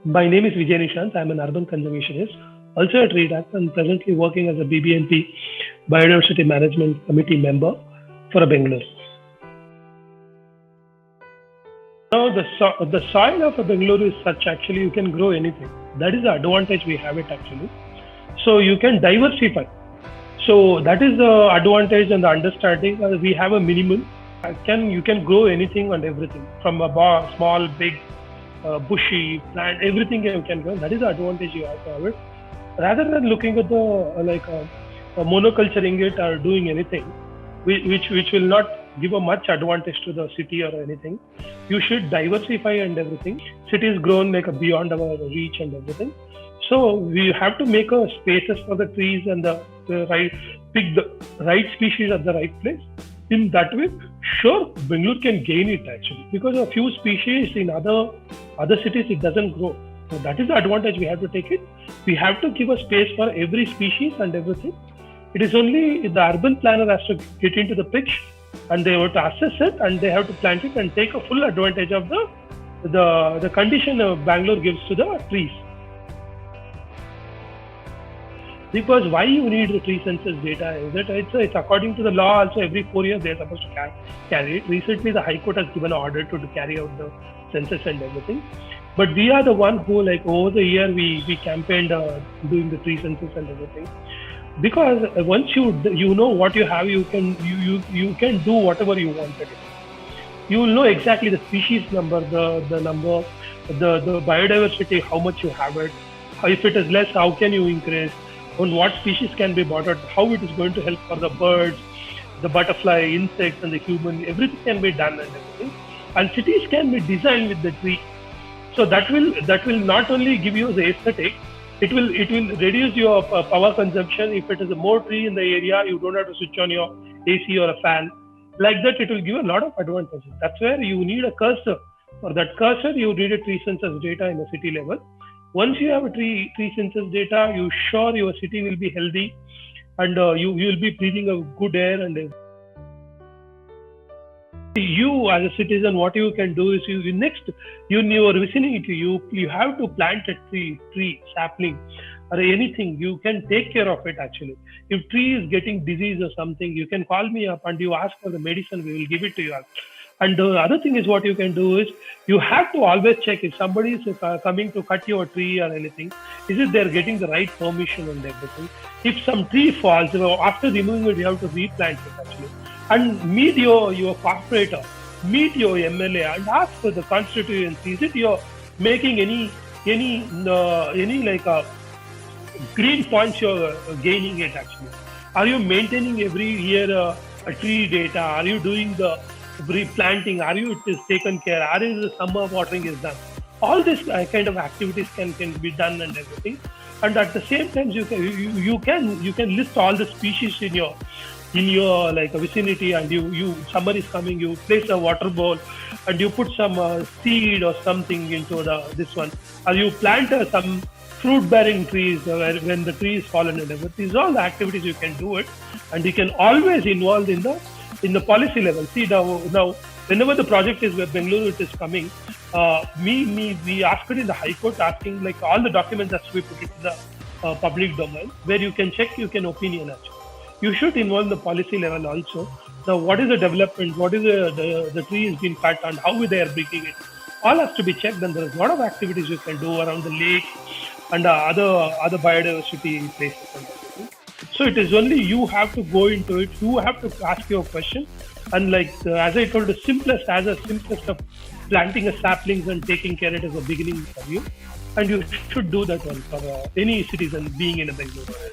My name is Vijay Nishant. I'm an urban conservationist, also a tree act, and presently working as a BBNP Biodiversity Management Committee member for Bangalore. Now, the soil of Bangalore is such actually you can grow anything. That is the advantage we have it actually. So you can diversify. So that is the advantage and the understanding. We have a minimum. You can grow anything and everything from a small, big, bushy plant. Everything you can grow. That is the advantage you have to have it. Rather than looking at the monoculturing it or doing anything, which will not give a much advantage to the city or anything. You should diversify and everything. Cities grown like beyond our reach and everything. So we have to make a spaces for the trees and pick the right species at the right place. In that way, sure, Bangalore can gain it actually because a few species in other cities it doesn't grow. So that is the advantage we have to take it. We have to give a space for every species and everything. It is only the urban planner has to get into the pitch and they have to assess it and they have to plant it and take a full advantage of the condition Bangalore gives to the trees. Because why you need the tree census data is that it's according to the law also every 4 years they are supposed to carry it. Recently the High Court has given an order to carry out the census and everything. But we are the one who over the year we campaigned doing the tree census and everything. Because once you know what you have, you can do whatever you wanted. You will know exactly the species number, the number, the biodiversity, how much you have it. If it is less, how can you increase? On what species can be brought out, how it is going to help for the birds, the butterfly, insects, and the human. Everything can be done and everything. And cities can be designed with the tree. So that will not only give you the aesthetic. It will reduce your power consumption. If it is a more tree in the area, you don't have to switch on your AC or a fan. Like that, it will give a lot of advantages. That's where you need a cursor. For that cursor, you need a tree census data in the city level. Once you have a tree census data, you sure your city will be healthy, and you will be breathing a good air. And you as a citizen, what you can do is in your vicinity, you have to plant a tree sapling or anything. You can take care of it actually. If tree is getting disease or something, you can call me up and you ask for the medicine. We will give it to you. And the other thing is what you can do is you have to always check if somebody is coming to cut your tree or anything, is it they're getting the right permission and everything. If some tree falls, after removing it, you have to replant it actually. And meet your corporator, meet your MLA and ask for the constituency. Is it you're making any green points you're gaining it actually? Are you maintaining every year a tree data? Are you doing the replanting? Are you it is taken care? Are you the summer watering is done? All this kind of activities can be done and everything. And at the same time, you can list all the species in your vicinity, and summer is coming, you place a water bowl and you put some seed or something into this one, or you plant some fruit bearing trees when the tree is fallen and everything. These are all the activities you can do it, and you can always involve in the policy level. See now whenever the project is where Bangalore it is coming, we asked it in the High Court asking all the documents that we put it in the public domain where you can check, you can opinion actually. You should involve the policy level also. Now, what is the development? What is the tree is being cut and how they are breaking it? All has to be checked. And there is a lot of activities you can do around the lake and other biodiversity places and everything. So it is only you have to go into it. You have to ask your question. And as I told, the simplest of planting a saplings and taking care of it as a beginning for you. And you should do that one for any citizen being in a Bangalore area.